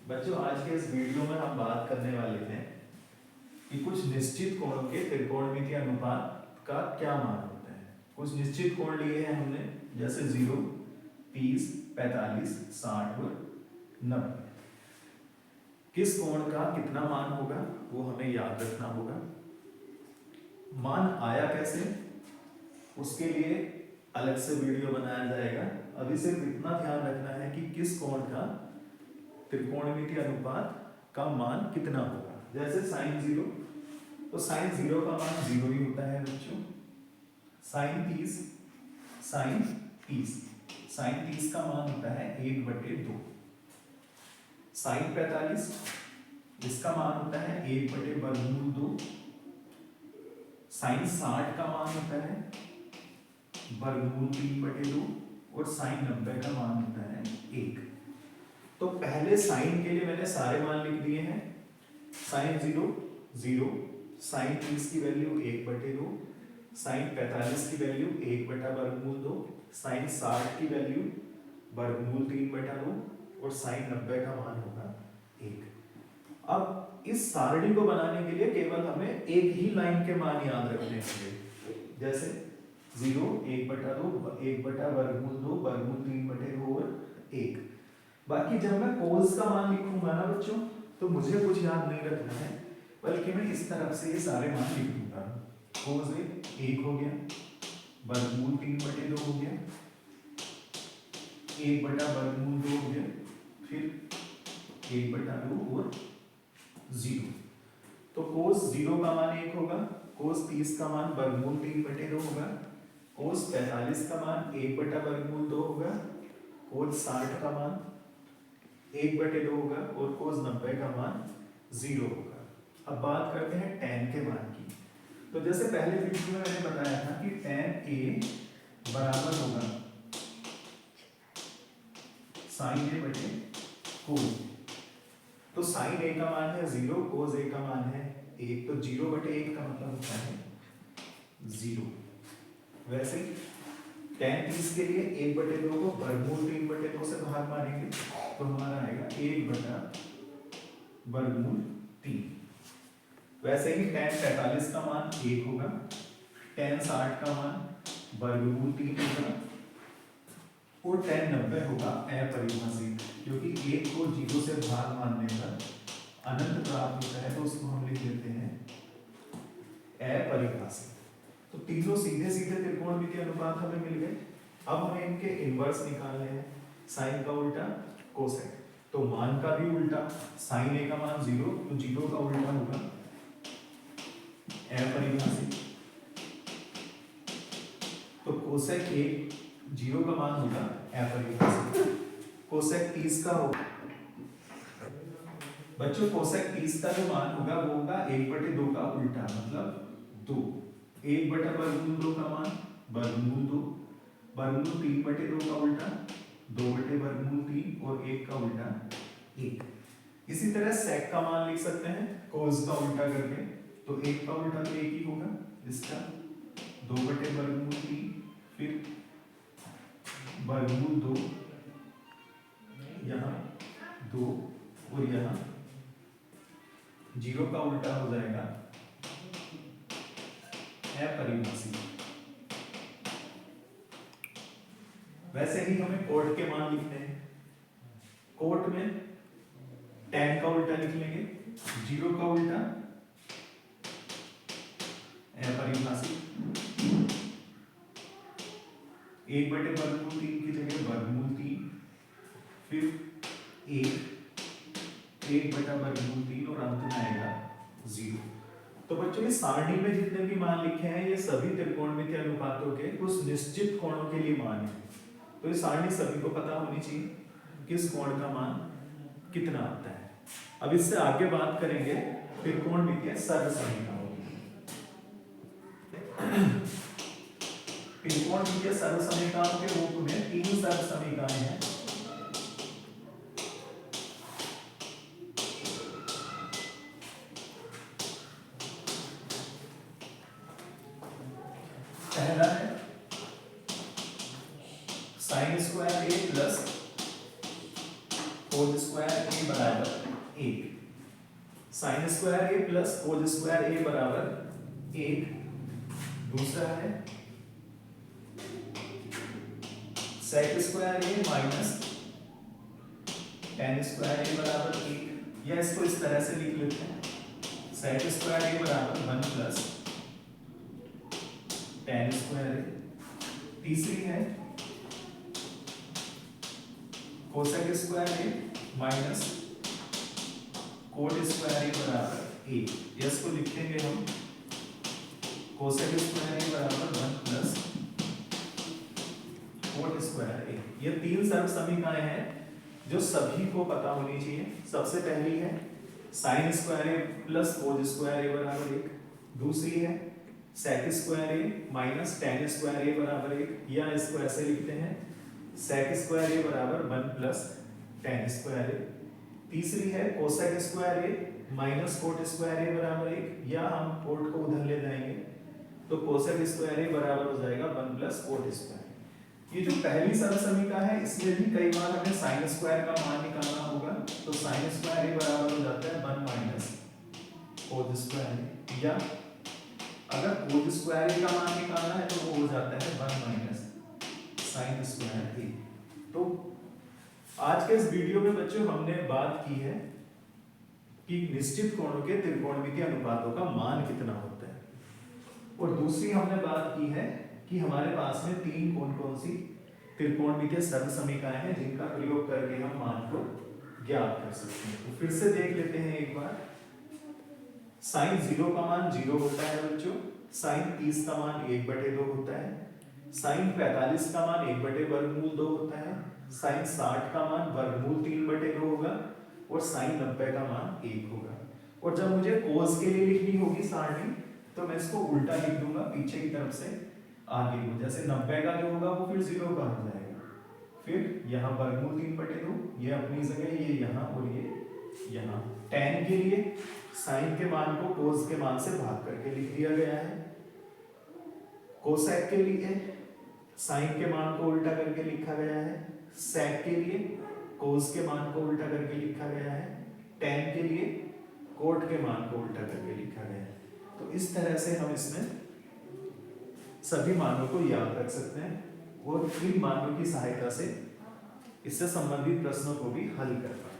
बच्चों आज के इस वीडियो में हम बात करने वाले हैं कि कुछ निश्चित कोणों के त्रिकोणमितीय अनुपात का क्या मान होता है। कुछ निश्चित कोण लिए हैं हमने, जैसे 0, 30, 45, 60 और 90। किस कोण का कितना मान होगा वो हमें याद रखना होगा। मान आया कैसे, उसके लिए अलग से वीडियो बनाया जाएगा। अभी सिर्फ इतना ध्यान रखना है कि किस कोण का त्रिकोणमितीय अनुपात का मान कितना होगा। जैसे sin 0, तो sin 0 का मान 0 ही होता है बच्चों। sin 30, sin 30 का मान होता है 1/2। sin 45, इसका मान होता है 1/√2। sin 60 का मान होता है √3/2 और sin 90 का मान होता है 1। तो पहले साइन के लिए मैंने सारे मान लिख दिए हैं। sin 0 0, sin 30 की वैल्यू 1/2, sin 45 की वैल्यू 1/√2, sin 60 की वैल्यू √3/2 और sin 90 का मान होगा 1। अब इस सारणी को बनाने के लिए केवल हमें एक ही लाइन के मान याद रखने होंगे। जैसे 0, 1/2, 1/√2, √3/2 और 1। बाकी जब मैं कोस का मान लिखूंगा ना बच्चों, तो मुझे कुछ याद नहीं रखना है, बल्कि मैं इस तरफ से ये सारे मान लिख दूंगा। कोस 1 हो गया, √3/2 हो गया, 1/√2 हो गया, फिर 1/2 और 0। तो कोस 0 का मान 1 होगा, कोस 30 का मान √3/2 होगा, कोस 45 का मान 1/√2 होगा, कोस 60 का मान 1/2 होगा और कोस 90 का मान 0 होगा। अब बात करते हैं tan के मान की। तो जैसे पहले वीडियो में मैंने बताया था कि tan A बराबर होगा sin A बटे cos। तो sin A का मान है 0, cos A का मान है 1, तो 0/1 का मतलब होता है 0। वैसे ही tan 30 के लिए 1/2 को √3/2 से भाग मारेंगे तो हमारा आएगा 1/√3। वैसे ही tan 45 का मान 1 होगा, tan 60 का मान √3 होगा और tan 90 होगा अपरिभाषित, क्योंकि 1 को 0 से भाग मारने पर अनंत प्राप्त होता है, तो उसको हम लिख लेते हैं अपरिभाषित। तो तीनों सीधे सीधे त्रिकोणमितीय अनुपात हमें मिल गए। अब हमें इनके इनवर्स निकालने हैं। साइन का उल्टा कोसेक, तो मान का भी उल्टा। साइन ए का मान 0, तो 0 का उल्टा होगा अपरिभाषित। तो कोसेक 1 0 का मान होगा अपरिभाषित। कोसेक 30 का होगा बच्चों, कोसेक 30 का जो मान होगा वो होगा 1/2 का उल्टा, मतलब 2। 1/√2 का मान √2, √3/2 का उल्टा 2/√3 और 1 का उल्टा 1। इसी तरह सेक का मान लिख सकते हैं कोस का उल्टा करके, तो 1 का उल्टा तो 1 ही होगा, इसका 2/√3, फिर √2, यहाँ 2 और यहाँ 0 का उल्टा हो जाएगा अपरिभाषित। वैसे ही हमें कोट के मान लिखने हैं। कोट में tan का उल्टा लिख लेंगे, 0 का उल्टा अपरिभाषित, 1/√3 की जगह √3, फिर 1/√3 और अंत में आएगा 0। तो बच्चों इस सारणी में जितने भी मान लिखे हैं ये सभी त्रिकोणमितीय अनुपातों के कुछ निश्चित कोणों के लिए मान है। तो ये सारणी सभी को पता होनी चाहिए किस कोण का मान कितना आता है। अब इससे आगे बात करेंगे त्रिकोणमितीय सर्वसमीकरणों की। त्रिकोणमितीय सर्वसमीकरणों के रूप में 3 सर्वसमीकरण हैं। पहला है sin² A plus cos square A बराबर 1, sine square A plus cos square A बराबर 1, दूसरा है sec square A minus tan square A बराबर 1, या इसको इस तरह से लिख लेते हैं, सेक स्क्वायर ए बराबर 1 प्लस टेन स्क्वायर ए। तीसरी है cosec square A minus cot square A बराबर 1, इसको लिखेंगे हम कोसेक स्क्वायर ए बराबर 1 प्लस कोट स्क्वायर ए। ये तीन सर्व समीकरण हैं जो सभी को पता होनी चाहिए। सबसे पहली है sign square A plus cos square A बराबर 1, दूसरी है sec square A minus tan square A बराबर 1, या इसको ऐसे लिखते हैं सेक स्क्वायर ए बराबर 1 प्लस टेन स्क्वायर ए। तीसरी है cosec square A minus cot square A बराबर 1, या हम कोट को उधर ले जाएंगे तो कोसेक स्क्वायर ए बराबर हो जाएगा 1 प्लस कोट स्क्वायर। ये जो पहली सरल समीकरण है इसमें भी कई बार हमें साइन स्क्वायर का मान निकालना होगा, तो साइन स्क्वायर ए बराबर हो जाता है 1 माइनस कोज स्क्वायर ए, या अगर कोज स्क्वायर ए का मान निकालना है तो वो हो जाता है 1 माइनस साइन स्क्वायर ए। तो आज के इस वीडियो में बच्चों हमने बात की है कि निश्चित कोणों के त्रिकोणमितीय अनुपातों का मान कितना होता है, और दूसरी हमने बात की है कि हमारे पास में तीन कौन सी त्रिकोणमितीय सर्व समीकरण हैं जिनका प्रयोग करके हम मान को ज्ञात कर सकते हैं। तो फिर से देख लेते हैं एक बार। साइन 0 का मान 0 होता है बच्चों, साइन 30 का मान 1/2 होता है, साइन 45 का मान 1/2 होता है, साइन 60 का मान वर्गमूल 3/2 होगा, और साइन 90 का मान 1 होगा। और जब मुझे कोस के लिए लिखनी होगी सारणी तो मैं इसको उल्टा लिख दूंगा पीछे की तरफ से आगे को, जैसे 90 का जो होगा वो फिर 0 का हो जाएगा, फिर यहाँ वर्गमूल 3/2, ये अपनी जगह, ये यहाँ और ये यहाँ। tan के लिए साइन के मान को कोस के मान से भाग करके लिख दिया गया है, कोसेक के लिए साइन के मान को उल्टा करके लिखा गया है, सेक के लिए कोस के मान को उल्टा करके लिखा गया है, tan के लिए कोट के मान को उल्टा करके लिखा गया है। तो इस तरह से हम इसमें सभी मानों को याद रख सकते हैं और इन मानों की सहायता से इससे संबंधित प्रश्नों को भी हल कर पाएंगे।